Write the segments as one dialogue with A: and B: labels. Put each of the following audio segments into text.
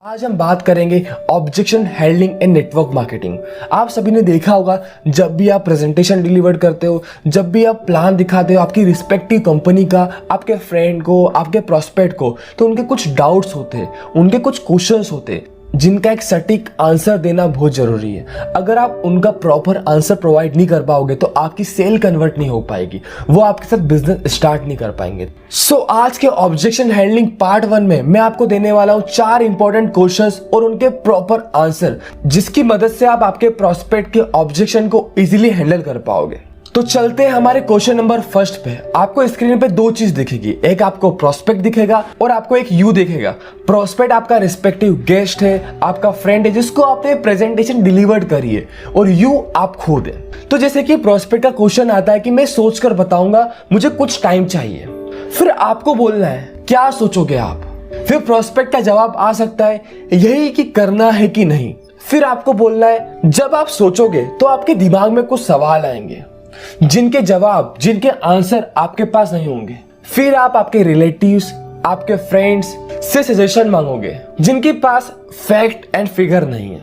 A: आज हम बात करेंगे objection handling in network marketing. आप सभी ने देखा होगा, जब भी आप प्रेजेंटेशन डिलीवर करते हो, जब भी आप प्लान दिखाते हो आपकी रिस्पेक्टिव कंपनी का, आपके फ्रेंड को, आपके प्रोस्पेक्ट को, तो उनके कुछ डाउट्स होते हैं, उनके कुछ क्वेश्चंस होते हैं जिनका एक सटीक आंसर देना बहुत जरूरी है। अगर आप उनका प्रॉपर आंसर प्रोवाइड नहीं कर पाओगे तो आपकी सेल कन्वर्ट नहीं हो पाएगी, वो आपके साथ बिजनेस स्टार्ट नहीं कर पाएंगे। आज के ऑब्जेक्शन हैंडलिंग पार्ट 1 में मैं आपको देने वाला हूं 4 इंपॉर्टेंट क्वेश्चंस और उनके प्रॉपर आंसर, जिसकी मदद से आप आपके प्रोस्पेक्ट के ऑब्जेक्शन को इजीली हैंडल कर पाओगे। तो चलते हैं हमारे क्वेश्चन नंबर फर्स्ट पे। आपको स्क्रीन पे 2 चीज दिखेगी, एक आपको प्रोस्पेक्ट दिखेगा और आपको एक यू दिखेगा। प्रोस्पेक्ट आपका रिस्पेक्टिव गेस्ट है, आपका फ्रेंड है जिसको आपने प्रेजेंटेशन डिलीवर्ड करी है, और यू आप खुद है। तो जैसे कि प्रोस्पेक्ट का क्वेश्चन आता है कि मैं सोचकर बताऊंगा, मुझे कुछ टाइम चाहिए। फिर आपको बोलना है क्या सोचोगे आप। फिर प्रोस्पेक्ट का जवाब आ सकता है यही कि करना है कि नहीं। फिर आपको बोलना है जब आप सोचोगे तो आपके दिमाग में कुछ सवाल आएंगे जिनके जवाब, जिनके आंसर आपके पास नहीं होंगे। फिर आप आपके रिलेटिव्स, आपके फ्रेंड्स से सजेशन मांगोगे जिनके पास फैक्ट एंड फिगर नहीं है।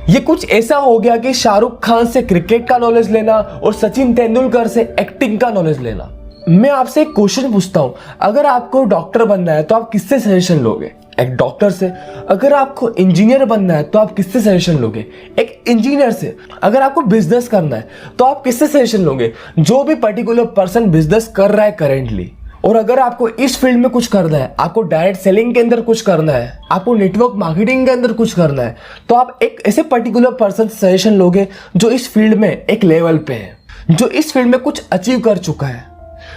A: ये कुछ ऐसा हो गया कि शाहरुख खान से क्रिकेट का नॉलेज लेना और सचिन तेंदुलकर से एक्टिंग का नॉलेज लेना। मैं आपसे एक क्वेश्चन पूछता हूं, अगर आपको डॉक्टर बनना है तो आप किससे सजेशन लोगे? एक डॉक्टर से। अगर आपको इंजीनियर बनना है तो आप किससे सजेशन लोगे? एक इंजीनियर से। अगर आपको बिजनेस करना है तो आप किससे सजेशन लोगे? जो भी पर्टिकुलर पर्सन बिजनेस कर रहा है करेंटली। और अगर आपको इस फील्ड में कुछ करना है, आपको डायरेक्ट सेलिंग के अंदर कुछ करना है, आपको नेटवर्क मार्केटिंग के अंदर कुछ करना है, तो आप एक ऐसे पर्टिकुलर पर्सन से सजेशन लोगे जो इस फील्ड में एक लेवल पे है, जो इस फील्ड में कुछ अचीव कर चुका है,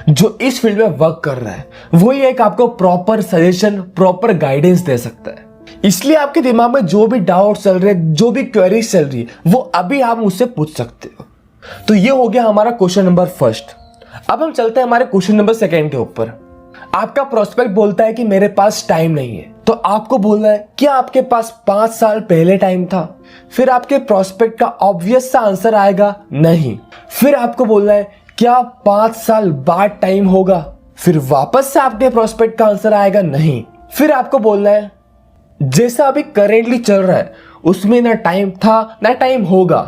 A: जो इस फील्ड में वर्क कर रहा है। वही एक आपको प्रॉपर सजेशन, प्रॉपर गाइडेंस दे सकता है। इसलिए आपके दिमाग में जो भी डाउट चल रहे, जो भी क्वेरीज चल रही है, वो अभी आप मुझसे पूछ सकते हो। तो ये हो गया हमारा क्वेश्चन नंबर फर्स्ट। अब हम चलते हैं हमारे क्वेश्चन नंबर सेकेंड के ऊपर। आपका प्रोस्पेक्ट बोलता है कि मेरे पास टाइम नहीं है, तो आपको बोलना है क्या आपके पास 5 साल पहले टाइम था? फिर आपके प्रोस्पेक्ट का ऑब्वियस सा आंसर आएगा नहीं। फिर आपको बोलना है क्या 5 साल बाद टाइम होगा? फिर वापस से आपके प्रोस्पेक्ट का आंसर आएगा नहीं। फिर आपको बोलना है जैसा अभी करेंटली चल रहा है उसमें ना टाइम था ना टाइम होगा।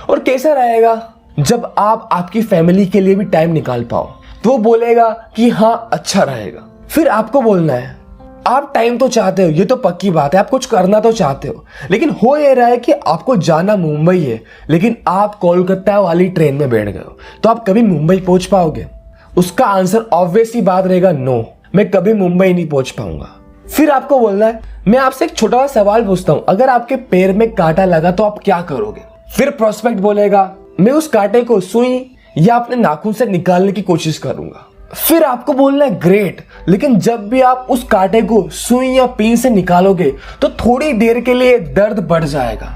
A: और कैसा रहेगा? जब आप आपकी फैमिली के लिए भी टाइम निकाल पाओ तो वो बोलेगा कि हाँ अच्छा रहेगा। फिर आपको बोलना है आप टाइम तो चाहते हो, ये तो पक्की बात है, आप कुछ करना तो चाहते हो, लेकिन हो ये रहा है कि आपको जाना मुंबई है, लेकिन आप कोलकाता वाली ट्रेन में बैठ गए हो, तो आप कभी मुंबई पहुंच पाओगे? उसका आंसर ऑब्वियस ही बात रहेगा नो, मैं कभी मुंबई नहीं पहुंच पाऊंगा। फिर आपको बोलना है मैं आपसे एक छोटा सा सवाल पूछता हूं, अगर आपके पैर में कांटा लगा तो आप क्या करोगे? फिर प्रोस्पेक्ट बोलेगा मैं उस कांटे को सुई या अपने नाखून से निकालने की कोशिश करूंगा। फिर आपको बोलना है ग्रेट, लेकिन जब भी आप उस कांटे को सुई या पिन से निकालोगे तो थोड़ी देर के लिए दर्द बढ़ जाएगा,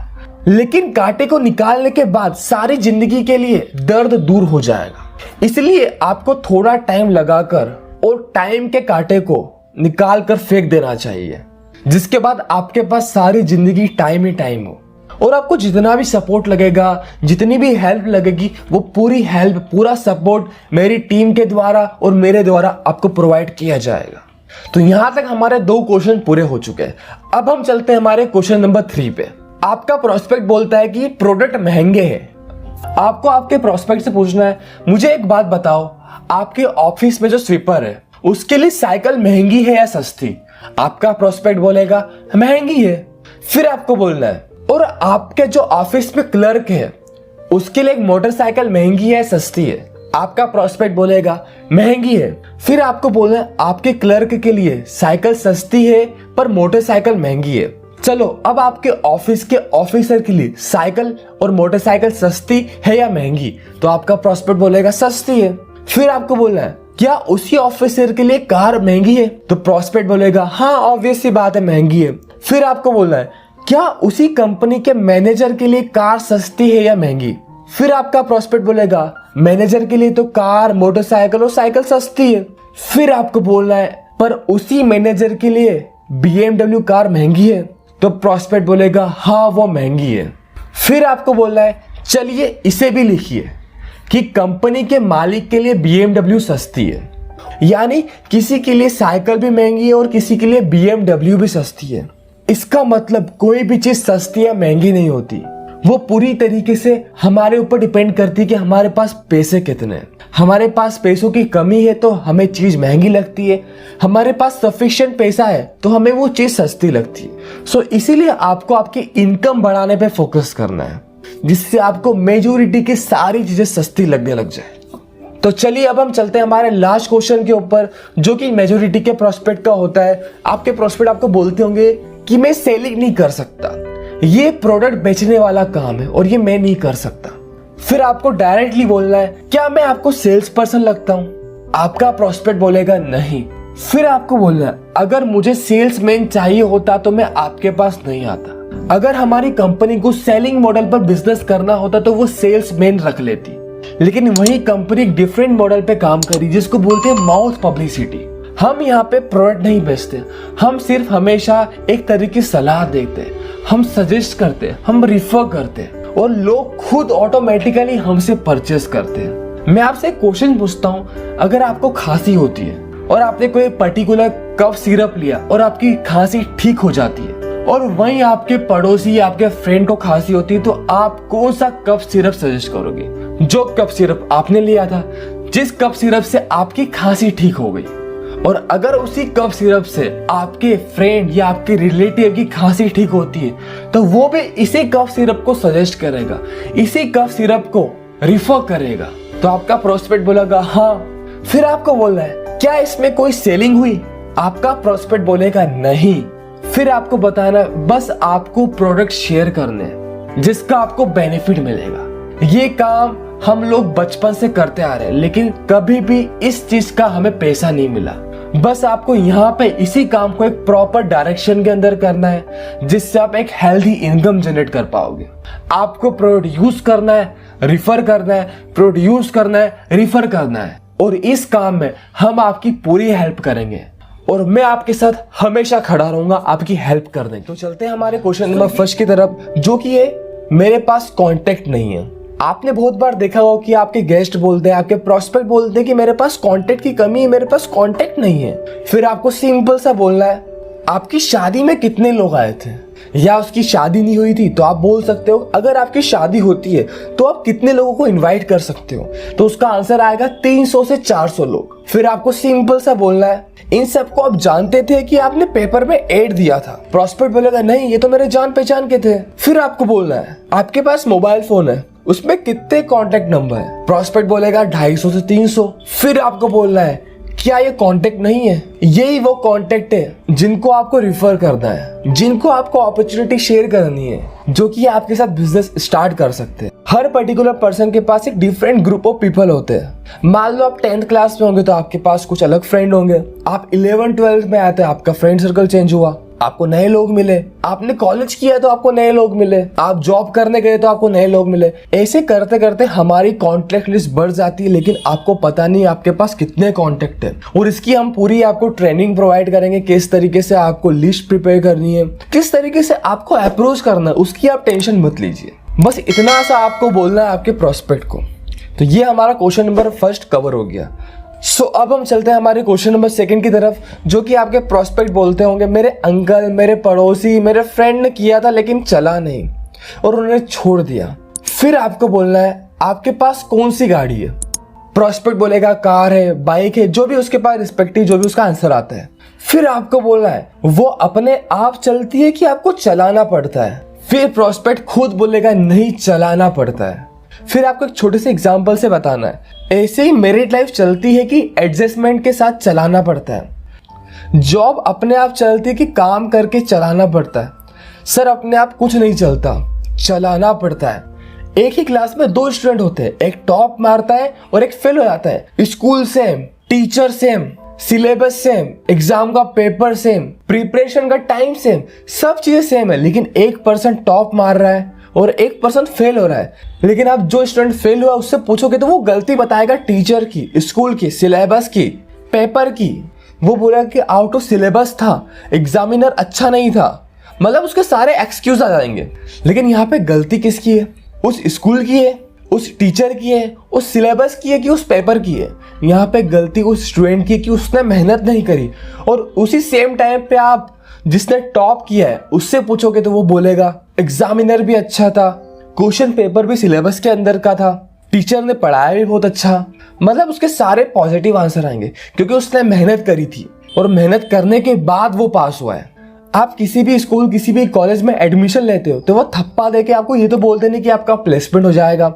A: लेकिन कांटे को निकालने के बाद सारी जिंदगी के लिए दर्द दूर हो जाएगा। इसलिए आपको थोड़ा टाइम लगाकर और टाइम के कांटे को निकाल कर फेंक देना चाहिए, जिसके बाद आपके पास सारी जिंदगी टाइम ही टाइम हो। और आपको जितना भी सपोर्ट लगेगा, जितनी भी हेल्प लगेगी, वो पूरी हेल्प, पूरा सपोर्ट मेरी टीम के द्वारा और मेरे द्वारा आपको प्रोवाइड किया जाएगा। तो यहां तक हमारे 2 क्वेश्चन पूरे हो चुके हैं। अब हम चलते हैं हमारे क्वेश्चन नंबर 3 पे। आपका प्रोस्पेक्ट बोलता है कि प्रोडक्ट महंगे हैं। आपको आपके प्रोस्पेक्ट से पूछना है मुझे एक बात बताओ, आपके ऑफिस में जो स्वीपर है उसके लिए साइकिल महंगी है या सस्ती? आपका प्रोस्पेक्ट बोलेगा महंगी है। फिर आपको बोलना है और आपके जो ऑफिस में क्लर्क है उसके लिए एक मोटरसाइकिल महंगी है सस्ती है? आपका प्रोस्पेक्ट बोलेगा महंगी है। फिर आपको बोलना है आपके क्लर्क के लिए साइकिल सस्ती है पर मोटरसाइकिल महंगी है। चलो अब आपके ऑफिस के ऑफिसर के लिए साइकिल और मोटरसाइकिल सस्ती है या महंगी? तो आपका प्रोस्पेक्ट बोलेगा सस्ती है। फिर आपको बोलना है क्या उसी ऑफिसर के लिए कार महंगी है? तो प्रोस्पेक्ट बोलेगा हाँ ऑब्वियस सी बात है महंगी है। फिर आपको बोलना है क्या उसी कंपनी के मैनेजर के लिए कार सस्ती है या महंगी? फिर आपका प्रोस्पेक्ट बोलेगा मैनेजर के लिए तो कार, मोटरसाइकिल और साइकिल सस्ती है। फिर आपको बोलना है पर उसी मैनेजर के लिए BMW कार महंगी है? तो प्रोस्पेक्ट बोलेगा हाँ वो महंगी है। फिर आपको बोलना है चलिए इसे भी लिखिए कि कंपनी के मालिक के लिए BMW सस्ती है, यानी किसी के लिए साइकिल भी महंगी है और किसी के लिए BMW भी सस्ती है। इसका मतलब कोई भी चीज सस्ती या महंगी नहीं होती, वो पूरी तरीके से हमारे ऊपर डिपेंड करती है कि हमारे पास पैसे कितने हैं। हमारे पास पैसों की कमी है तो हमें चीज महंगी लगती है, हमारे पास सफिशिएंट पैसा है तो हमें वो चीज सस्ती लगती है। सो इसीलिए आपको आपकी इनकम बढ़ाने पे फोकस करना है, जिससे आपको मेजॉरिटी की सारी चीजें सस्ती लगने लग जाए। तो चलिए अब हम चलते हैं हमारे लास्ट क्वेश्चन के ऊपर, जो कि मेजॉरिटी के प्रोस्पेक्ट का होता है। आपके प्रोस्पेक्ट आपको बोलते होंगे कि मैं सेलिंग नहीं कर सकता, ये प्रोडक्ट बेचने वाला काम है और ये मैं नहीं कर सकता। फिर आपको डायरेक्टली बोलना है, क्या मैं आपको सेल्स पर्सन लगता हूं? आपका प्रोस्पेक्ट बोलेगा नहीं। फिर आपको बोलना है, अगर मुझे सेल्समैन चाहिए होता तो मैं आपके पास नहीं आता। अगर हमारी कंपनी को सेलिंग मॉडल पर बिजनेस करना होता तो वो सेल्समैन रख लेती, लेकिन वही कंपनी एक डिफरेंट मॉडल पे काम करी जिसको बोलते हैं माउथ पब्लिसिटी। हम यहाँ पे प्रोडक्ट नहीं बेचते, हम सिर्फ हमेशा एक तरीके की सलाह देते हैं, हम सजेस्ट करते हैं, हम रिफर करते हैं और लोग खुद ऑटोमेटिकली हमसे परचेस करते हैं। मैं आपसे एक क्वेश्चन पूछता हूँ, अगर आपको खांसी होती है और आपने कोई पर्टिकुलर कफ सिरप लिया और आपकी खांसी ठीक हो जाती है, और वहीं आपके पड़ोसी या आपके फ्रेंड को खांसी होती है, तो आप कौन सा कफ सिरप सजेस्ट करोगे? जो कफ सिरप आपने लिया था, जिस कफ सिरप से आपकी खांसी ठीक हो गई। और अगर उसी कफ सिरप से आपके फ्रेंड या आपके रिलेटिव की खांसी ठीक होती है, तो वो भी इसी कफ सिरप को सजेस्ट करेगा, इसी कफ सिरप को रिफर करेगा। तो आपका प्रोस्पेक्ट बोलेगा हाँ। फिर आपको बोलना है, क्या इसमें कोई सेलिंग हुई? आपका प्रोस्पेक्ट बोलेगा नहीं। फिर आपको बताना है, बस आपको प्रोडक्ट शेयर करने हैं जिसका आपको बेनिफिट मिलेगा। ये काम हम लोग बचपन से करते आ रहे हैं, लेकिन कभी भी इस चीज का हमें पैसा नहीं मिला। बस आपको यहाँ पे इसी काम को एक प्रॉपर डायरेक्शन के अंदर करना है, जिससे आप एक हेल्दी इनकम जनरेट कर पाओगे। आपको प्रोडक्ट यूज करना है, रिफर करना है, प्रोडक्ट यूज करना है, रिफर करना है, और इस काम में हम आपकी पूरी हेल्प करेंगे और मैं आपके साथ हमेशा खड़ा रहूंगा आपकी हेल्प करने। तो चलते हैं हमारे क्वेश्चन नंबर फर्स्ट की तरफ, जो कि है मेरे पास कांटेक्ट नहीं है। आपने बहुत बार देखा हो कि आपके गेस्ट बोलते हैं, आपके प्रोस्पेक्ट बोलते हैं कि मेरे पास कांटेक्ट की कमी है, मेरे पास कांटेक्ट नहीं है। फिर आपको सिंपल सा बोलना है, आपकी शादी में कितने लोग आए थे? या उसकी शादी नहीं हुई थी तो आप बोल सकते हो, अगर आपकी शादी होती है तो आप कितने लोगों को इनवाइट कर सकते हो? तो उसका आंसर आएगा 300 से 400 लोग। फिर आपको सिंपल सा बोलना है, इन सबको आप जानते थे कि आपने पेपर में एड दिया था? प्रोस्पेक्ट बोलेगा नहीं, ये तो मेरे जान पहचान के थे। फिर आपको बोलना है, आपके पास मोबाइल फोन है, उसमें कितने कॉन्टेक्ट नंबर है? प्रोस्पेक्ट बोलेगा 250 से 300। फिर आपको बोलना है, क्या ये कांटेक्ट नहीं है? यही वो कांटेक्ट है जिनको आपको रिफर करना है, जिनको आपको अपॉर्चुनिटी शेयर करनी है, जो कि आपके साथ बिजनेस स्टार्ट कर सकते हैं। हर पर्टिकुलर पर्सन के पास एक डिफरेंट ग्रुप ऑफ पीपल होते हैं। मान लो आप 10th क्लास में होंगे तो आपके पास कुछ अलग फ्रेंड होंगे। आप 11th-12th में आए थे, आपका फ्रेंड सर्कल चेंज हुआ, आपको नए लोग मिले। आपने कॉलेज किया तो आपको नए लोग मिले। आप जॉब करने गए तो आपको नए लोग मिले। ऐसे करते करते हमारी कॉन्टेक्ट लिस्ट बढ़ जाती है, लेकिन आपको पता नहीं आपके पास कितने कॉन्टेक्ट है। और इसकी हम पूरी आपको ट्रेनिंग प्रोवाइड करेंगे, किस तरीके से आपको लिस्ट प्रिपेयर करनी है, किस तरीके से आपको अप्रोच करना है, उसकी आप टेंशन मत लीजिए। बस इतना सा आपको बोलना है आपके प्रोस्पेक्ट को। तो ये हमारा क्वेश्चन नंबर फर्स्ट कवर हो गया। सो अब हम चलते हैं हमारे क्वेश्चन नंबर सेकंड की तरफ, जो कि आपके प्रोस्पेक्ट बोलते होंगे, मेरे अंकल, मेरे पड़ोसी, मेरे फ्रेंड ने किया था लेकिन चला नहीं और उन्होंने छोड़ दिया। फिर आपको बोलना है, आपके पास कौन सी गाड़ी है? प्रोस्पेक्ट बोलेगा कार है, बाइक है, जो भी उसके पास रिस्पेक्टिव जो भी उसका आंसर आता है। फिर आपको बोलना है, वो अपने आप चलती है कि आपको चलाना पड़ता है? फिर प्रोस्पेक्ट खुद बोलेगा नहीं, चलाना पड़ता है। फिर आपको एक छोटे से एग्जाम्पल से बताना है, ऐसे ही मैरिड लाइफ चलती है कि एडजस्टमेंट के साथ चलाना पड़ता है? जॉब अपने आप चलती है कि काम करके चलाना पड़ता है? सर अपने आप कुछ नहीं चलता, चलाना पड़ता है। एक ही क्लास में 2 स्टूडेंट होते हैं, एक टॉप मारता है और एक फेल हो जाता है। School same, teacher same, syllabus same, exam का पेपर सेम, प्रिपरेशन का टाइम सेम, सब चीजें सेम है, लेकिन एक पर्सन टॉप मार रहा है और एक पर्सन फेल हो रहा है। लेकिन आप जो स्टूडेंट फेल हुआ उससे पूछोगे तो वो गलती बताएगा टीचर की, स्कूल की, सिलेबस की, पेपर की। वो बोला कि आउट ऑफ सिलेबस था, एग्जामिनर अच्छा नहीं था, मतलब उसके सारे एक्सक्यूज आ जाएंगे। लेकिन यहाँ पे गलती किसकी है? उस स्कूल की है, उस टीचर की है, उस सिलेबस की है कि उस पेपर की है? यहाँ पे गलती उस स्टूडेंट की कि उसने मेहनत नहीं करी। और उसी सेम टाइम पे आप जिसने टॉप किया है उससे पूछोगे तो वो बोलेगा एग्जामिनर भी अच्छा था, क्वेश्चन पेपर भी सिलेबस के अंदर का था, टीचर ने पढ़ाया भी बहुत अच्छा। मतलब उसके सारे पॉजिटिव आंसर आएंगे क्योंकि उसने मेहनत करी थी और मेहनत करने के बाद वो पास हुआ है। आप किसी भी स्कूल किसी भी कॉलेज में एडमिशन लेते हो तो वो थप्पा देके आपको ये तो बोलते नहीं कि आपका प्लेसमेंट हो जाएगा,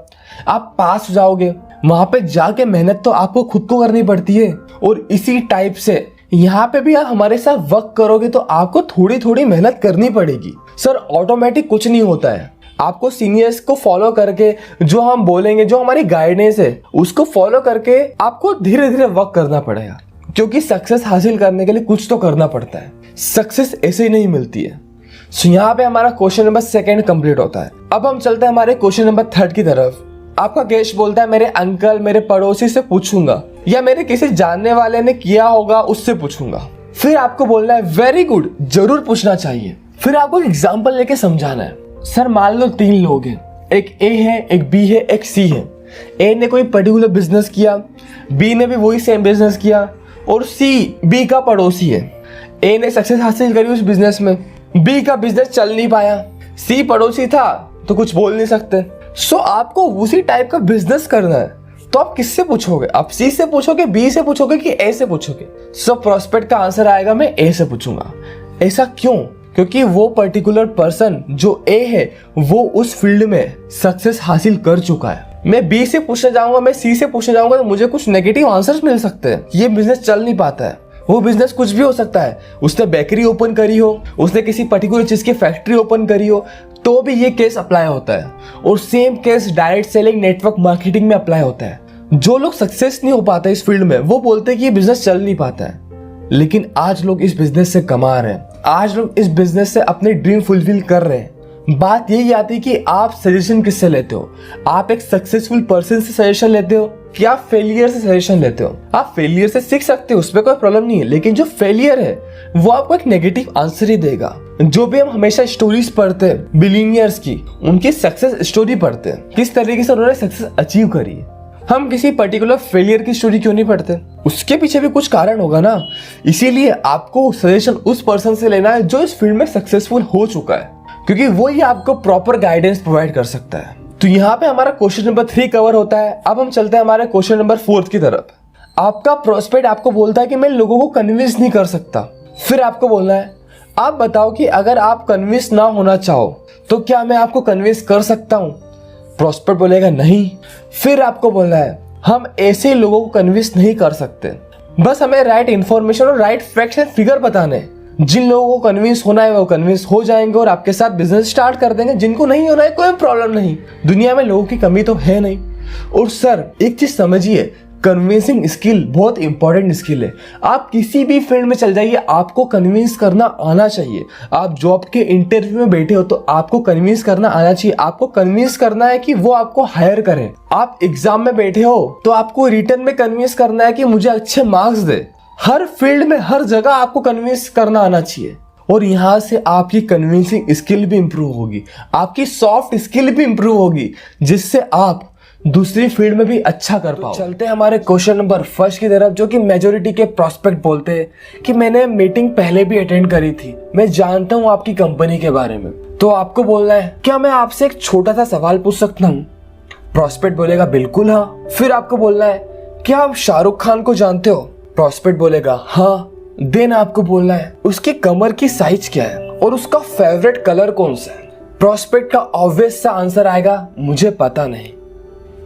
A: आप पास हो जाओगे। वहां पे जाके मेहनत तो आपको खुद को करनी पड़ती है। और इसी टाइप से यहाँ पे भी आप हमारे साथ वर्क करोगे तो आपको थोड़ी थोड़ी मेहनत करनी पड़ेगी। सर ऑटोमेटिक कुछ नहीं होता है, आपको सीनियर्स को फॉलो करके जो हम बोलेंगे, जो हमारी गाइडेंस है उसको फॉलो करके आपको धीरे धीरे वर्क करना पड़ेगा, क्योंकि सक्सेस हासिल करने के लिए कुछ तो करना पड़ता है। सक्सेस ऐसे ही नहीं मिलती है। सो यहाँ पे हमारा क्वेश्चन नंबर 2 कंप्लीट होता है। अब हम चलते हैं हमारे क्वेश्चन नंबर 3 की तरफ। आपका गेस्ट बोलता है मेरे अंकल, मेरे पड़ोसी से पूछूंगा या मेरे किसी जानने वाले ने किया होगा उससे पूछूंगा। फिर आपको बोलना है वेरी गुड, जरूर पूछना चाहिए। फिर आपको एक एग्जाम्पल लेके समझाना है। सर मान लो 3 लोग हैं, एक ए है, एक बी है, एक सी है। ए ने कोई पर्टिकुलर बिजनेस किया, बी ने भी वही सेम बिजनेस किया और सी बी का पड़ोसी है। ए ने सक्सेस हासिल करी उस बिजनेस में, बी का बिजनेस चल नहीं पाया, सी पड़ोसी था तो कुछ बोल नहीं सकते। सो आपको उसी टाइप का बिजनेस करना है तो आप किससे पूछोगे? आप सी से पूछोगे, बी से पूछोगे कि ए से पूछोगे? सो प्रोस्पेक्ट का आंसर आएगा मैं ए से पूछूंगा। ऐसा क्यों? क्योंकि वो पर्टिकुलर पर्सन जो ए है वो उस फील्ड में सक्सेस हासिल कर चुका है। मैं बी से पूछने जाऊंगा, मैं सी से पूछने जाऊंगा तो मुझे कुछ नेगेटिव आंसर्स मिल सकते हैं। ये बिजनेस चल नहीं पाता है। वो बिजनेस कुछ भी हो सकता है, उसने बेकरी ओपन करी हो, उसने किसी पर्टिकुलर चीज की फैक्ट्री ओपन करी हो, तो भी ये केस अप्लाई होता है। और same case direct selling, network marketing में अप्लाई होता है। जो लोग सक्सेस नहीं हो पाते इस फील्ड में वो बोलते हैं कि ये बिजनेस चल नहीं पाता है, लेकिन आज लोग इस बिजनेस से कमा रहे हैं, आज लोग इस बिजनेस से अपने ड्रीम फुलफिल कर रहे हैं। बात यही आती है कि आप सजेशन किससे लेते हो? आप एक सक्सेसफुल पर्सन से सजेशन लेते हो कि आप फेलियर से सजेशन लेते हो? आप फेलियर से सीख सकते हो, उसमें कोई प्रॉब्लम नहीं है, लेकिन जो फेलियर है वो आपको एक नेगेटिव आंसर ही देगा। जो भी हम हमेशा स्टोरीज पढ़ते हैं बिलीनियर्स की, उनकी सक्सेस स्टोरी पढ़ते हैं, किस तरीके से उन्होंने सक्सेस अचीव करी है। हम किसी पर्टिकुलर फेलियर की स्टोरी क्यों नहीं पढ़ते? उसके पीछे भी कुछ कारण होगा ना। इसीलिए आपको सजेशन उस पर्सन से लेना है जो इस फील्ड में सक्सेसफुल हो चुका है, क्योंकि वो ही आपको प्रॉपर गाइडेंस प्रोवाइड कर सकता है। तो यहाँ पे हमारा क्वेश्चन नंबर 3 कवर होता है। अब हम चलते हैं हमारे क्वेश्चन नंबर 4 की तरफ। आपका प्रोस्पेक्ट आपको बोलता है कि मैं लोगों को कन्विंस नहीं कर सकता। फिर आपको बोलना है आप बताओ कि अगर आप कन्विंस ना होना चाहो तो क्या मैं आपको कन्विंस कर सकता हूँ? प्रोस्पेक्ट बोलेगा नहीं। फिर आपको बोलना है हम ऐसे लोगों को कन्विंस नहीं कर सकते, बस हमें राइट इन्फॉर्मेशन और राइट फैक्ट्स एंड फिगर बताने। जिन लोगों को कन्विंस होना है वो कन्विंस हो जाएंगे और आपके साथ बिजनेस स्टार्ट कर देंगे। जिनको नहीं होना है कोई प्रॉब्लम नहीं, दुनिया में लोगों की कमी तो है नहीं। और सर एक चीज समझिए, कन्विंसिंग स्किल बहुत इंपॉर्टेंट स्किल है। आप किसी भी फील्ड में चल जाइए, आपको कन्विंस करना आना चाहिए। आप जॉब के इंटरव्यू में बैठे हो तो आपको कन्विंस करना आना चाहिए। आपको कन्विंस करना है कि वो आपको हायर करें। आप एग्जाम में बैठे हो तो आपको रिटर्न में कन्विंस करना है कि मुझे अच्छे मार्क्स दे। हर फील्ड में हर जगह आपको कन्विंस करना आना चाहिए। और यहाँ से आपकी कन्विंसिंग स्किल भी इंप्रूव होगी, आपकी सॉफ्ट स्किल भी इंप्रूव होगी, जिससे आप दूसरी फील्ड में भी अच्छा कर पाओ। चलते हैं हमारे क्वेश्चन नंबर 1 की तरफ, जो कि मेजोरिटी के प्रोस्पेक्ट बोलते हैं कि मैंने मीटिंग पहले भी अटेंड करी थी, मैं जानता हूँ आपकी कंपनी के बारे में। तो आपको बोलना है क्या मैं आपसे एक छोटा सा सवाल पूछ सकता हूँ? प्रोस्पेक्ट बोलेगा बिल्कुल हाँ। फिर आपको बोलना है क्या आप शाहरुख खान को जानते हो? प्रोस्पेक्ट बोलेगा हाँ। देन आपको बोलना है उसकी कमर की साइज क्या है और उसका फेवरेट कलर कौन सा है? प्रोस्पेक्ट का ऑब्वियस सा आंसर आएगा मुझे पता नहीं।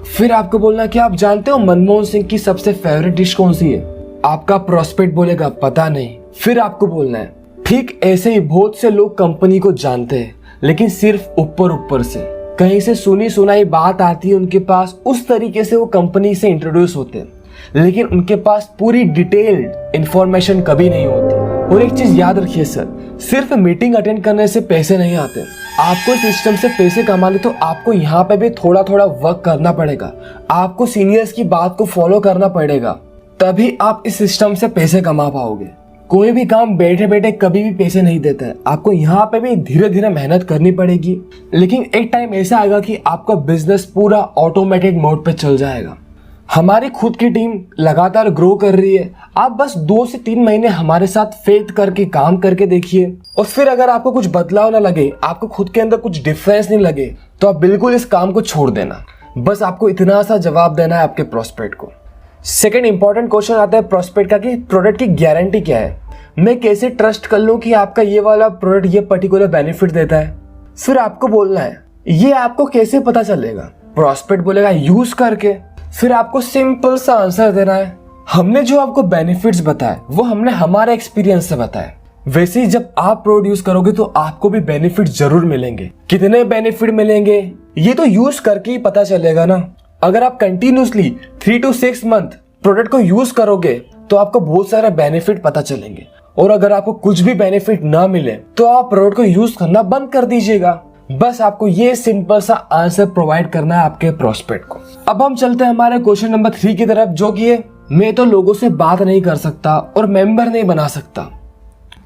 A: फिर आपको बोलना कि आप जानते हो मनमोहन सिंह की सबसे फेवरेट डिश कौन सी है? आपका प्रोस्पेक्ट बोलेगा पता नहीं। फिर आपको बोलना है ठीक ऐसे ही बहुत से लोग कंपनी को जानते हैं, लेकिन सिर्फ ऊपर ऊपर से, कहीं से सुनी सुनाई बात आती है उनके पास, उस तरीके से वो कंपनी से इंट्रोड्यूस होते हैं, लेकिन उनके पास पूरी डिटेल्ड इंफॉर्मेशन कभी नहीं होती। और एक चीज याद रखिए सर, सिर्फ मीटिंग अटेंड करने से पैसे नहीं आते। आपको सिस्टम से पैसे कमाने तो आपको यहाँ पे भी थोड़ा थोड़ा वर्क करना पड़ेगा। आपको सीनियर्स की बात को फॉलो करना पड़ेगा, तभी आप इस सिस्टम से पैसे कमा पाओगे। कोई भी काम बैठे बैठे कभी भी पैसे नहीं देता है। आपको यहाँ पे भी धीरे धीरे मेहनत करनी पड़ेगी, लेकिन एक टाइम ऐसा आएगा कि आपका बिजनेस पूरा ऑटोमेटेड मोड पे चल जाएगा। हमारी खुद की टीम लगातार ग्रो कर रही है। आप बस 2 से 3 महीने हमारे साथ फेथ करके काम करके देखिए, और फिर अगर आपको कुछ बदलाव ना लगे, आपको खुद के अंदर कुछ डिफरेंस नहीं लगे, तो आप बिल्कुल इस काम को छोड़ देना। बस आपको इतना सा जवाब देना है आपके प्रोस्पेक्ट को। सेकंड इंपॉर्टेंट क्वेश्चन आता है प्रोस्पेक्ट का कि प्रोडक्ट की गारंटी क्या है। मैं कैसे ट्रस्ट कर लूं कि आपका ये वाला प्रोडक्ट ये पर्टिकुलर बेनिफिट देता है। फिर आपको बोलना है ये आपको कैसे पता चलेगा। प्रोस्पेक्ट बोलेगा यूज करके। फिर आपको सिंपल सा आंसर देना है, हमने जो आपको बेनिफिट्स बताए वो हमने हमारे एक्सपीरियंस से बताए। वैसे ही जब आप प्रोडक्ट यूज करोगे तो आपको भी बेनिफिट जरूर मिलेंगे। कितने बेनिफिट मिलेंगे ये तो यूज करके ही पता चलेगा ना। अगर आप कंटिन्यूसली 3 to 6 मंथ प्रोडक्ट को यूज करोगे तो आपको बहुत सारे बेनिफिट पता चलेंगे, और अगर आपको कुछ भी बेनिफिट ना मिले तो आप प्रोडक्ट को यूज करना बंद कर दीजिएगा। बस आपको ये सिंपल सा आंसर प्रोवाइड करना है आपके प्रोस्पेक्ट को। अब हम चलते हैं हमारे क्वेश्चन नंबर 3 की तरफ, जो कि है मैं तो लोगों से बात नहीं कर सकता और मेंबर नहीं बना सकता।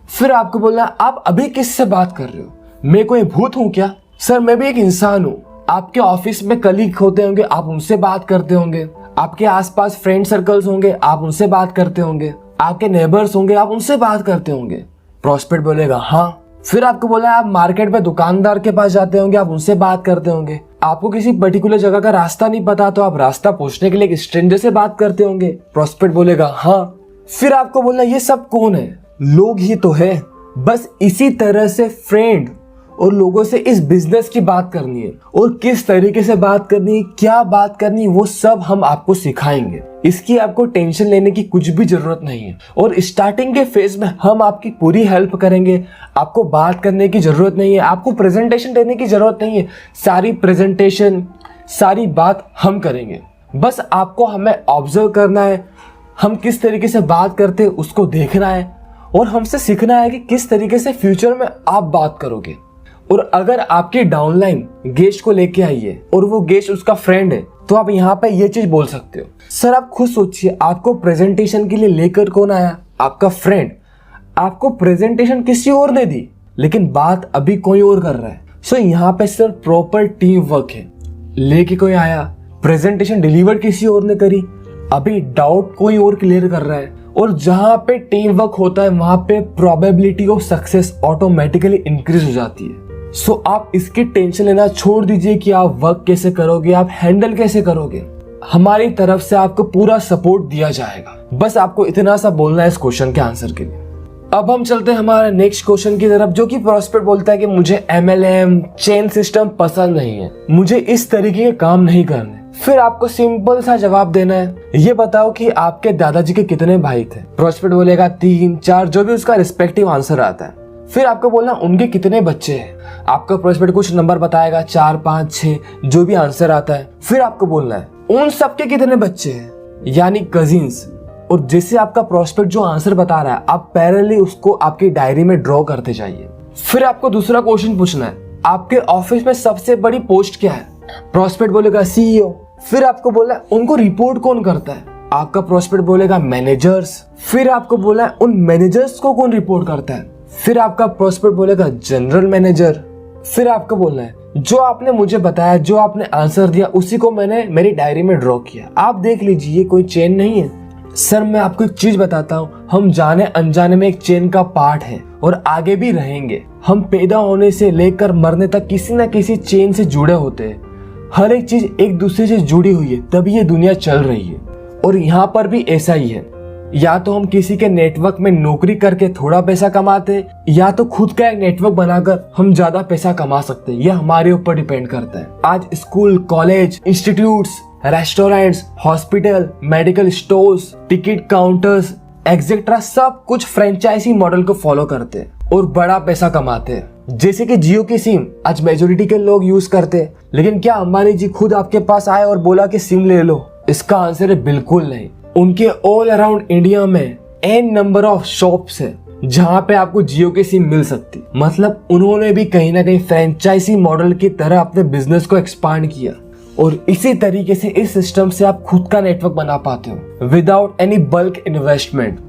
A: फिर आपको बोलना आप अभी किससे बात कर रहे हो, मैं कोई भूत हूं क्या? सर मैं भी एक इंसान हूं। आपके ऑफिस में कलीग होते होंगे, आप उनसे बात करते होंगे। आपके आसपास फ्रेंड सर्कल्स होंगे, आप उनसे बात करते होंगे। आपके नेबर्स होंगे, आप उनसे बात करते होंगे। प्रोस्पेक्ट बोलेगा हाँ। फिर आपको बोला आप मार्केट में दुकानदार के पास जाते होंगे, आप उनसे बात करते होंगे। आपको किसी पर्टिकुलर जगह का रास्ता नहीं पता तो आप रास्ता पूछने के लिए एक स्ट्रेंजर से बात करते होंगे। प्रोस्पेक्ट बोलेगा हाँ। फिर आपको बोलना ये सब कौन है? लोग ही तो है। बस इसी तरह से फ्रेंड और लोगों से इस बिजनेस की बात करनी है, और किस तरीके से बात करनी है, क्या बात करनी है, वो सब हम आपको सिखाएंगे। इसकी आपको टेंशन लेने की कुछ भी जरूरत नहीं है, और स्टार्टिंग के फेज में हम आपकी पूरी हेल्प करेंगे। आपको बात करने की जरूरत नहीं है, आपको प्रेजेंटेशन देने की जरूरत नहीं है। सारी प्रेजेंटेशन, सारी बात हम करेंगे। बस आपको हमें ऑब्जर्व करना है, हम किस तरीके से बात करते हैं उसको देखना है, और हमसे सीखना है कि किस तरीके से फ्यूचर में आप बात करोगे। और अगर आपकी डाउनलाइन गेस्ट को लेके आई है और वो गेस्ट उसका फ्रेंड है, तो आप यहाँ पे ये चीज बोल सकते हो। सर आप खुद सोचिए, आपको प्रेजेंटेशन के लिए लेकर कौन आया? आपका फ्रेंड। आपको प्रेजेंटेशन किसी और ने दी, लेकिन बात अभी कोई और कर रहा है। सो यहाँ पे सिर्फ प्रॉपर टीम वर्क है। लेके कोई आया, प्रेजेंटेशन डिलीवर किसी और ने करी, अभी डाउट कोई और क्लियर कर रहा है। और जहां पे टीम वर्क होता है वहां पे probability of success automatically increase हो जाती है। सो आप इसकी टेंशन लेना छोड़ दीजिए कि आप वर्क कैसे करोगे, आप हैंडल कैसे करोगे। हमारी तरफ से आपको पूरा सपोर्ट दिया जाएगा। बस आपको इतना सा बोलना है इस क्वेश्चन के आंसर के लिए। अब हम चलते हैं हमारे नेक्स्ट क्वेश्चन की तरफ, जो कि प्रोस्पेक्ट बोलता है कि मुझे MLM चेन सिस्टम पसंद नहीं है, मुझे इस तरीके के काम नहीं करने। फिर आपको सिंपल सा जवाब देना है, ये बताओ कि आपके दादाजी के कितने भाई थे? प्रोस्पेक्ट बोलेगा 3, 4, जो भी उसका रिस्पेक्टिव आंसर आता है। फिर आपको बोलना उनके कितने बच्चे हैं? आपका प्रोस्पेक्ट कुछ नंबर बताएगा, 4, 5, 6, जो भी आंसर आता है। फिर आपको बोलना है उन सबके कितने बच्चे हैं, यानी कजिन्स। और जैसे आपका प्रोस्पेक्ट जो आंसर बता रहा है, आप पैरेलली उसको आपकी डायरी में ड्रॉ करते जाइए। फिर आपको दूसरा क्वेश्चन पूछना है, आपके ऑफिस में सबसे बड़ी पोस्ट क्या है? प्रोस्पेक्ट बोलेगा CEO। फिर आपको बोला है उनको रिपोर्ट कौन करता है? आपका प्रोस्पेक्ट बोलेगा मैनेजर्स। फिर आपको बोला है उन मैनेजर्स को कौन रिपोर्ट करता है? फिर आपका प्रोस्पेक्ट बोलेगा जनरल मैनेजर। फिर आपको बोलना है जो आपने मुझे बताया, जो आपने आंसर दिया, उसी को मैंने मेरी डायरी में ड्रॉ किया। आप देख लीजिए, ये कोई चेन नहीं है। सर मैं आपको एक चीज बताता हूँ, हम जाने अनजाने में एक चेन का पार्ट है और आगे भी रहेंगे। हम पैदा होने से लेकर मरने तक किसी न किसी चेन से जुड़े होते हैं। हर एक चीज एक दूसरे से जुड़ी हुई है, तभी ये दुनिया चल रही है। और यहाँ पर भी ऐसा ही है, या तो हम किसी के नेटवर्क में नौकरी करके थोड़ा पैसा कमाते, या तो खुद का एक नेटवर्क बनाकर हम ज्यादा पैसा कमा सकते हैं। यह हमारे ऊपर डिपेंड करता है। आज school, college, institutes, restaurants, hospital, medical stores, ticket counters etcetera सब कुछ फ्रेंचाइजी मॉडल को फॉलो करते हैं और बड़ा पैसा कमाते हैं। जैसे कि जियो की सिम आज मेजोरिटी के लोग यूज करते हैं, लेकिन क्या अंबानी जी खुद आपके पास आए और बोला कि सिम ले लो? इसका आंसर है बिल्कुल नहीं। उनके ऑल अराउंड इंडिया में n नंबर ऑफ शॉप्स है जहां पे आपको जियो की सिम मिल सकती। मतलब उन्होंने भी कहीं ना कहीं फ्रेंचाइजी मॉडल की तरह अपने बिजनेस को एक्सपांड किया, और इसी तरीके से इस सिस्टम से आप खुद का नेटवर्क बना पाते हो विदाउट एनी बल्क इन्वेस्टमेंट।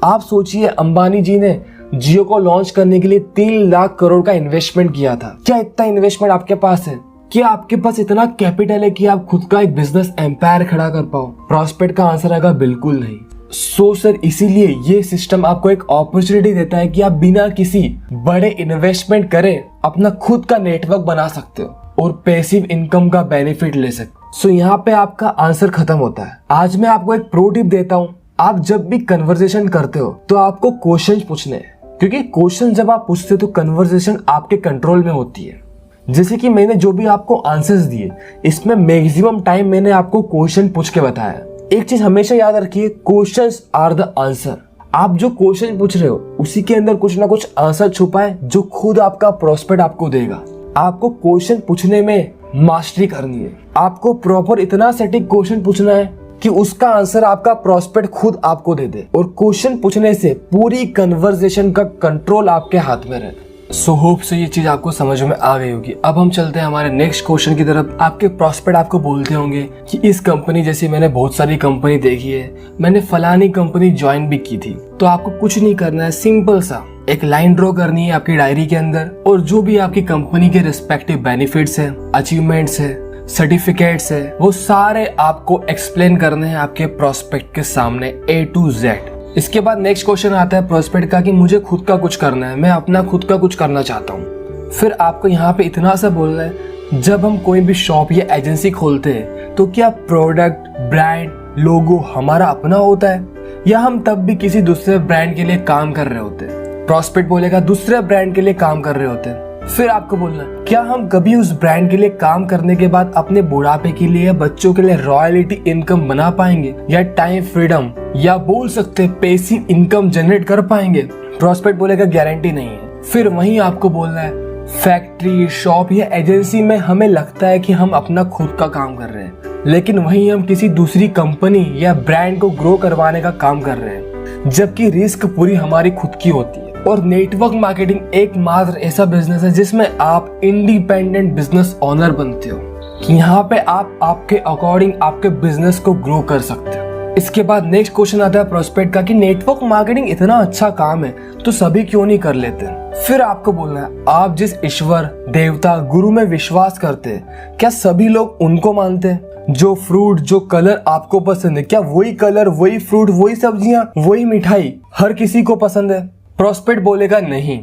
A: आप सोचिए, अंबानी जी ने जियो को लॉन्च करने के लिए 3 लाख करोड़ का इन्वेस्टमेंट किया था। क्या इतना इन्वेस्टमेंट आपके पास है? क्या आपके पास इतना कैपिटल है कि आप खुद का एक बिजनेस एम्पायर खड़ा कर पाओ? प्रॉस्पेक्ट का आंसर आएगा बिल्कुल नहीं। सो सर इसीलिए ये सिस्टम आपको एक अपॉर्चुनिटी देता है कि आप बिना किसी बड़े इन्वेस्टमेंट करे अपना खुद का नेटवर्क बना सकते हो और पैसिव इनकम का बेनिफिट ले सकते हो। सो यहाँ पे आपका आंसर खत्म होता है। आज मैं आपको एक प्रो टिप देता हूँ। आप जब भी कन्वर्सेशन करते हो तो आपको क्वेश्चन पूछने हैं, क्योंकि क्वेश्चन जब आप पूछते हो तो कन्वर्सेशन आपके कंट्रोल में होती है। जैसे कि मैंने जो भी आपको आंसर्स दिए इसमें मैक्सिमम टाइम मैंने आपको क्वेश्चन पूछ के बताया। एक चीज हमेशा याद रखिए, क्वेश्चंस आर द आंसर। आप जो क्वेश्चन पूछ रहे हो उसी के अंदर कुछ ना कुछ आंसर छुपा है जो खुद आपका प्रॉस्पेक्ट आपको देगा। आपको क्वेश्चन पूछने में मास्टरी करनी है। आपको प्रॉपर इतना सटीक क्वेश्चन पूछना है कि उसका आंसर आपका प्रॉस्पेक्ट खुद आपको दे दे, और क्वेश्चन पूछने से पूरी कन्वर्सेशन का कंट्रोल आपके हाथ में रहे। सो होप से ये चीज आपको समझ में आ गई होगी। अब हम चलते हैं हमारे नेक्स्ट क्वेश्चन की तरफ। आपके प्रॉस्पेक्ट आपको बोलते होंगे कि इस कंपनी जैसी मैंने बहुत सारी कंपनी देखी है, मैंने फलानी कंपनी ज्वाइन भी की थी। तो आपको कुछ नहीं करना है, सिंपल सा एक लाइन ड्रॉ करनी है आपकी डायरी के अंदर, और जो भी आपकी कंपनी के रिस्पेक्टिव बेनिफिट्स है, अचीवमेंट्स है, सर्टिफिकेट्स है, वो सारे आपको एक्सप्लेन करने हैं आपके प्रॉस्पेक्ट के सामने A to Z। इसके बाद नेक्स्ट क्वेश्चन आता है प्रॉस्पेक्ट का कि मुझे खुद का कुछ करना है, मैं अपना खुद का कुछ करना चाहता हूँ। फिर आपको यहाँ पे इतना सा बोलना है, जब हम कोई भी शॉप या एजेंसी खोलते हैं तो क्या प्रोडक्ट, ब्रांड, लोगो हमारा अपना होता है या हम तब भी किसी दूसरे ब्रांड के लिए काम कर रहे होते हैं? प्रॉस्पेक्ट बोलेगा दूसरे ब्रांड के लिए काम कर रहे होते हैं। फिर आपको बोलना, क्या हम कभी उस ब्रांड के लिए काम करने के बाद अपने बुढ़ापे के लिए या बच्चों के लिए रॉयल्टी इनकम बना पाएंगे या टाइम फ्रीडम या बोल सकते पैसिव इनकम जनरेट कर पाएंगे? प्रॉस्पेक्ट बोलेगा गारंटी नहीं है। फिर वहीं आपको बोलना है, फैक्ट्री, शॉप या एजेंसी में हमें लगता है कि हम अपना खुद का काम कर रहे हैं, लेकिन वहीं हम किसी दूसरी कंपनी या ब्रांड को ग्रो करवाने का काम कर रहे हैं, जबकि रिस्क पूरी हमारी खुद की होती है। और नेटवर्क मार्केटिंग एकमात्र ऐसा बिजनेस है जिसमें आप इंडिपेंडेंट बिजनेस ओनर बनते हो, कि यहाँ पे आप आपके अकॉर्डिंग आपके बिजनेस को ग्रो कर सकते हो। इसके बाद नेक्स्ट क्वेश्चन आता है प्रॉस्पेक्ट का कि नेटवर्क मार्केटिंग इतना अच्छा काम है तो सभी क्यों नहीं कर लेते? फिर आपको बोलना है, आप जिस ईश्वर, देवता, गुरु में विश्वास करते हैं, क्या सभी लोग उनको मानते हैं? जो फ्रूट, जो कलर आपको पसंद है, क्या वही कलर, वही फ्रूट, वही सब्जियां, वही मिठाई हर किसी को पसंद है? प्रॉस्पेक्ट बोलेगा नहीं।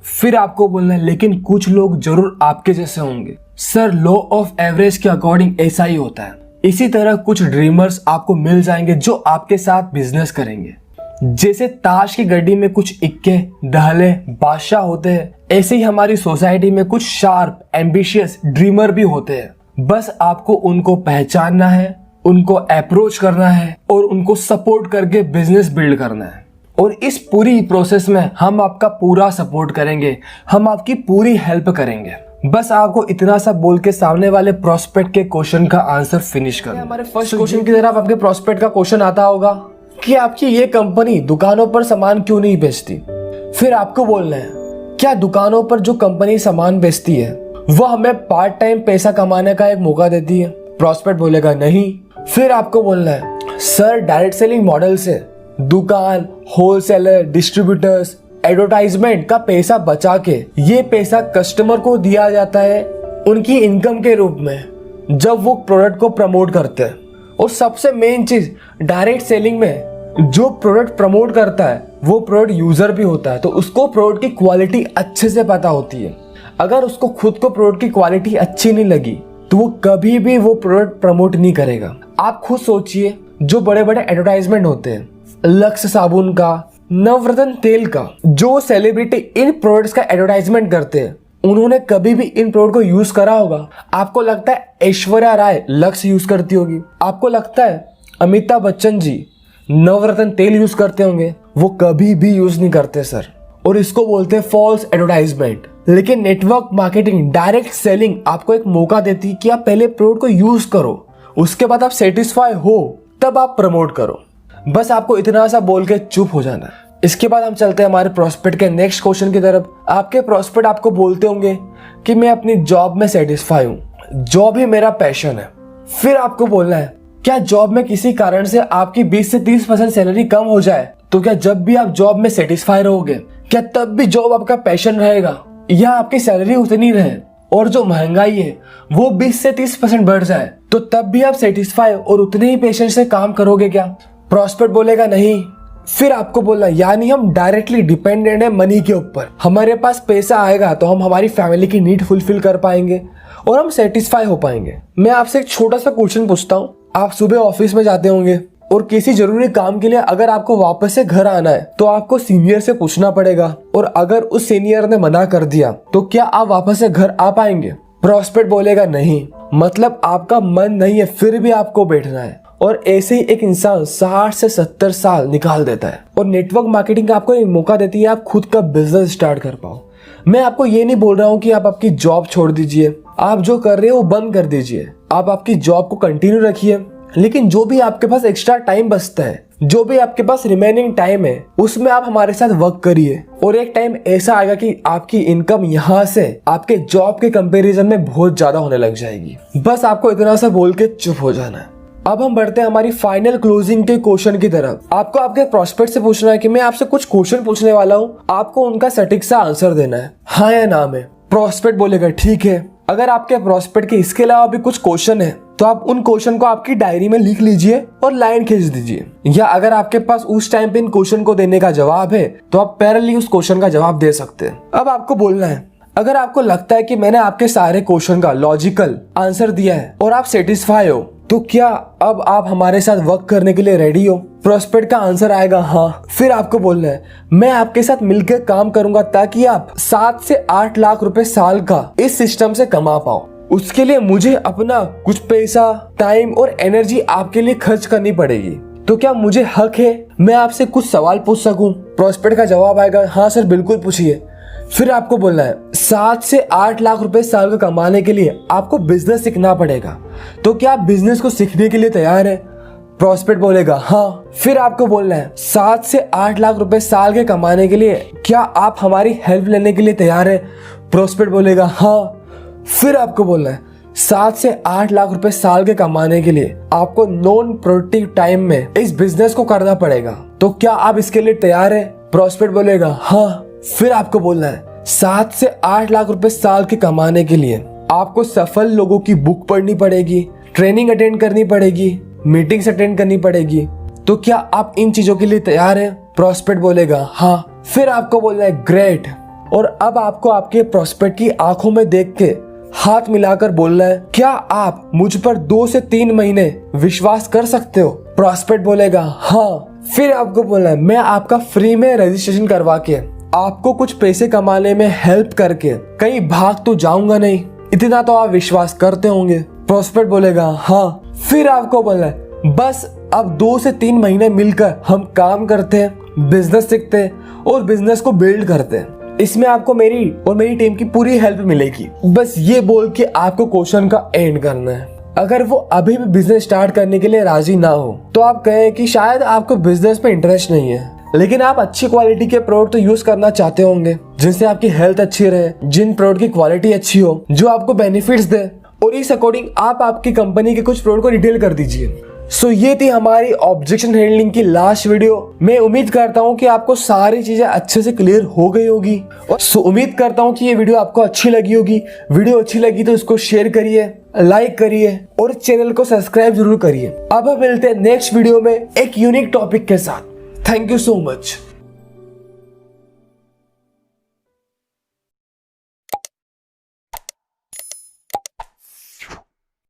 A: फिर आपको बोलना है, लेकिन कुछ लोग जरूर आपके जैसे होंगे। सर लॉ ऑफ एवरेज के अकॉर्डिंग ऐसा ही होता है। इसी तरह कुछ ड्रीमर्स आपको मिल जाएंगे जो आपके साथ बिजनेस करेंगे। जैसे ताश की गड्डी में कुछ इक्के, दहले, बादशाह होते हैं, ऐसे ही हमारी सोसाइटी में कुछ शार्प, एम्बिशियस ड्रीमर भी होते हैं। बस आपको उनको पहचानना है, उनको अप्रोच करना है और उनको सपोर्ट करके बिजनेस बिल्ड करना है। और इस पूरी प्रोसेस में हम आपका पूरा सपोर्ट करेंगे, हम आपकी पूरी हेल्प करेंगे। बस आपको इतना सा बोल के सामने वाले प्रॉस्पेक्ट के क्वेश्चन का आंसर फिनिश करना। हमारे फर्स्ट क्वेश्चन की तरफ आपके प्रॉस्पेक्ट का क्वेश्चन आता होगा कि आपकी ये कंपनी दुकानों पर सामान क्यों नहीं बेचती? फिर आपको बोलना है, क्या दुकानों पर जो कंपनी सामान बेचती है वो हमें पार्ट टाइम पैसा कमाने का एक मौका देती है? प्रॉस्पेक्ट बोलेगा नहीं। फिर आपको बोलना है, सर डायरेक्ट सेलिंग मॉडल से दुकान, होलसेलर, डिस्ट्रीब्यूटर्स, एडवर्टाइजमेंट का पैसा बचा के ये पैसा कस्टमर को दिया जाता है उनकी इनकम के रूप में जब वो प्रोडक्ट को प्रमोट करते हैं। और सबसे मेन चीज, डायरेक्ट सेलिंग में जो प्रोडक्ट प्रमोट करता है वो प्रोडक्ट यूजर भी होता है, तो उसको प्रोडक्ट की क्वालिटी अच्छे से पता होती है। अगर उसको खुद को प्रोडक्ट की क्वालिटी अच्छी नहीं लगी तो वो कभी भी वो प्रोडक्ट प्रमोट नहीं करेगा। आप खुद सोचिए, जो बड़े बड़े एडवर्टाइजमेंट होते हैं, लक्स साबुन का, नवरत्न तेल का, जो सेलिब्रिटी इन प्रोडक्ट्स का एडवर्टाइजमेंट करते हैं उन्होंने कभी भी इन प्रोडक्ट को यूज करा होगा? आपको लगता है ऐश्वर्या राय लक्स यूज करती होगी? आपको लगता है अमिताभ बच्चन जी नवरत्न तेल यूज करते होंगे? वो कभी भी यूज नहीं करते सर, और इसको बोलते हैं फॉल्स एडवर्टाइजमेंट। लेकिन नेटवर्क मार्केटिंग, डायरेक्ट सेलिंग आपको एक मौका देती है कि आप पहले प्रोडक्ट को यूज करो, उसके बाद आप सेटिस्फाई हो तब आप प्रमोट करो। बस आपको इतना सा बोल के चुप हो जाना है। इसके बाद हम चलते हैं हमारे प्रॉस्पेक्ट के नेक्स्ट क्वेश्चन की तरफ। आपके प्रॉस्पेक्ट आपको बोलते होंगे कि मैं अपनी जॉब में सेटिस्फाई हूँ, जॉब ही मेरा पैशन है। फिर आपको बोलना है, क्या जॉब में किसी कारण से आपकी 20 से 30% सैलरी कम हो जाए तो क्या जब भी आप जॉब में सेटिस्फाई रहोगे, क्या तब भी जॉब आपका पैशन रहेगा या आपकी सैलरी उतनी रहे? और जो महंगाई है वो 20 से 30% बढ़ जाए, तो तब भी आप सेटिस्फाई और उतने ही पेशेंस से काम करोगे क्या? प्रॉस्पेक्ट बोलेगा नहीं। फिर आपको बोलना यानी हम डायरेक्टली डिपेंडेंट है मनी के ऊपर। हमारे पास पैसा आएगा तो हम हमारी फैमिली की नीड फुलफिल कर पाएंगे और हम सेटिस्फाई हो पाएंगे। मैं आपसे एक छोटा सा क्वेश्चन पूछता हूँ। आप सुबह ऑफिस में जाते होंगे और किसी जरूरी काम के लिए अगर आपको वापस से घर आना है तो आपको सीनियर से पूछना पड़ेगा, और अगर उस सीनियर ने मना कर दिया तो क्या आप वापस से घर आ पाएंगे? प्रॉस्पेक्ट बोलेगा नहीं। मतलब आपका मन नहीं है फिर भी आपको बैठना है। और ऐसे ही एक इंसान 60 से 70 साल निकाल देता है। और नेटवर्क मार्केटिंग आपको एक मौका देती है आप खुद का बिजनेस स्टार्ट कर पाओ। मैं आपको ये नहीं बोल रहा हूँ कि आप आपकी जॉब छोड़ दीजिए, आप जो कर रहे हो वो बंद कर दीजिए। आप आपकी जॉब को कंटिन्यू रखिए, लेकिन जो भी आपके पास एक्स्ट्रा टाइम बचता है, जो भी आपके पास रिमेनिंग टाइम है, उसमें आप हमारे साथ वर्क करिए। और एक टाइम ऐसा आएगा कि आपकी इनकम यहाँ से आपके जॉब के कंपैरिजन में बहुत ज्यादा होने लग जाएगी। बस आपको इतना सा बोल के चुप हो जाना है। अब हम बढ़ते हैं हमारी फाइनल क्लोजिंग के क्वेश्चन की तरफ। आपको आपके प्रॉस्पेक्ट से पूछना है कि मैं आपसे कुछ क्वेश्चन पूछने वाला हूँ, आपको उनका सटीक सा आंसर देना है, हाँ या ना में। प्रॉस्पेक्ट बोलेगा ठीक है। अगर आपके प्रॉस्पेक्ट के इसके अलावा भी कुछ क्वेश्चन है तो आप उन क्वेश्चन को आपकी डायरी में लिख लीजिए और लाइन खींच दीजिए। या अगर आपके पास उस टाइम पे इन क्वेश्चन को देने का जवाब है तो आप पैरेलली उस क्वेश्चन का जवाब दे सकते हैं। अब आपको बोलना है, अगर आपको लगता है कि मैंने आपके सारे क्वेश्चन का लॉजिकल आंसर दिया है और आप सेटिस्फाई हो, तो क्या अब आप हमारे साथ वर्क करने के लिए रेडी हो? प्रॉस्पेक्ट का आंसर आएगा हाँ। फिर आपको बोलना है मैं आपके साथ मिलकर काम करूंगा ताकि आप 7 से 8 लाख रुपए साल का इस सिस्टम से कमा पाओ। उसके लिए मुझे अपना कुछ पैसा, टाइम और एनर्जी आपके लिए खर्च करनी पड़ेगी। तो क्या मुझे हक है मैं आपसे कुछ सवाल पूछ सकूं? प्रॉस्पेक्ट का जवाब आएगा हाँ सर बिल्कुल पूछिए। फिर आपको बोलना है 7 से 8 लाख रुपए साल का कमाने के लिए आपको बिजनेस सीखना पड़ेगा। तो क्या आप बिजनेस को सीखने के लिए तैयार है? प्रॉस्पेक्ट बोलेगा हाँ। फिर आपको बोलना है 7 से 8 लाख रुपए साल के कमाने के लिए क्या आप हमारी हेल्प लेने के लिए तैयार है? प्रॉस्पेक्ट बोलेगा हाँ। फिर आपको बोलना है 7 से 8 लाख रुपए साल के कमाने के लिए आपको नॉन प्रोडक्टिव टाइम में इस बिजनेस को करना पड़ेगा। तो क्या आप इसके लिए तैयार है? प्रॉस्पेक्ट बोलेगा हाँ। फिर आपको बोलना है 7 से 8 लाख रुपए साल के कमाने के लिए आपको सफल लोगों की बुक पढ़नी पड़ेगी, ट्रेनिंग अटेंड करनी पड़ेगी, मीटिंग्स अटेंड करनी पड़ेगी। तो क्या आप इन चीजों के लिए तैयार हैं? प्रॉस्पेक्ट बोलेगा हाँ। फिर आपको बोलना है ग्रेट। और अब आपको आपके प्रॉस्पेक्ट की आंखों में देख के हाथ मिलाकर बोलना है क्या आप मुझ पर 2 से 3 महीने विश्वास कर सकते हो? प्रॉस्पेक्ट बोलेगा हाँ। फिर आपको बोलना है मैं आपका फ्री में रजिस्ट्रेशन करवा के आपको कुछ पैसे कमाने में हेल्प करके कहीं भाग तो जाऊंगा नहीं, इतना तो आप विश्वास करते होंगे? प्रॉस्पेक्ट बोलेगा हाँ। फिर आपको बोलना है बस अब 2 से 3 महीने मिलकर हम काम करते हैं, बिजनेस सीखते हैं और बिजनेस को बिल्ड करते हैं। इसमें आपको मेरी और मेरी टीम की पूरी हेल्प मिलेगी। बस ये बोल के आपको क्वेश्चन का एंड करना है। अगर वो अभी भी बिजनेस स्टार्ट करने के लिए राजी ना हो तो आप कहें कि शायद आपको बिजनेस पे इंटरेस्ट नहीं है, लेकिन आप अच्छी क्वालिटी के प्रोडक्ट तो यूज करना चाहते होंगे जिनसे आपकी हेल्थ अच्छी रहे, जिन प्रोडक्ट की क्वालिटी अच्छी हो, जो आपको बेनिफिट्स दे, और इस अकॉर्डिंग आप आपकी कंपनी के कुछ प्रोडक्ट को रिटेल कर दीजिए। सो ये थी हमारी ऑब्जेक्शन हैंडलिंग की लास्ट वीडियो। मैं उम्मीद करता हूँ कि आपको सारी चीजें अच्छे से क्लियर हो गई होगी। और उम्मीद करता हूँ कि ये वीडियो आपको अच्छी लगी होगी। वीडियो अच्छी लगी तो इसको शेयर करिए, लाइक करिए और चैनल को सब्सक्राइब जरूर करिए। अब हम मिलते हैं नेक्स्ट वीडियो में एक यूनिक टॉपिक के साथ। Thank you so much.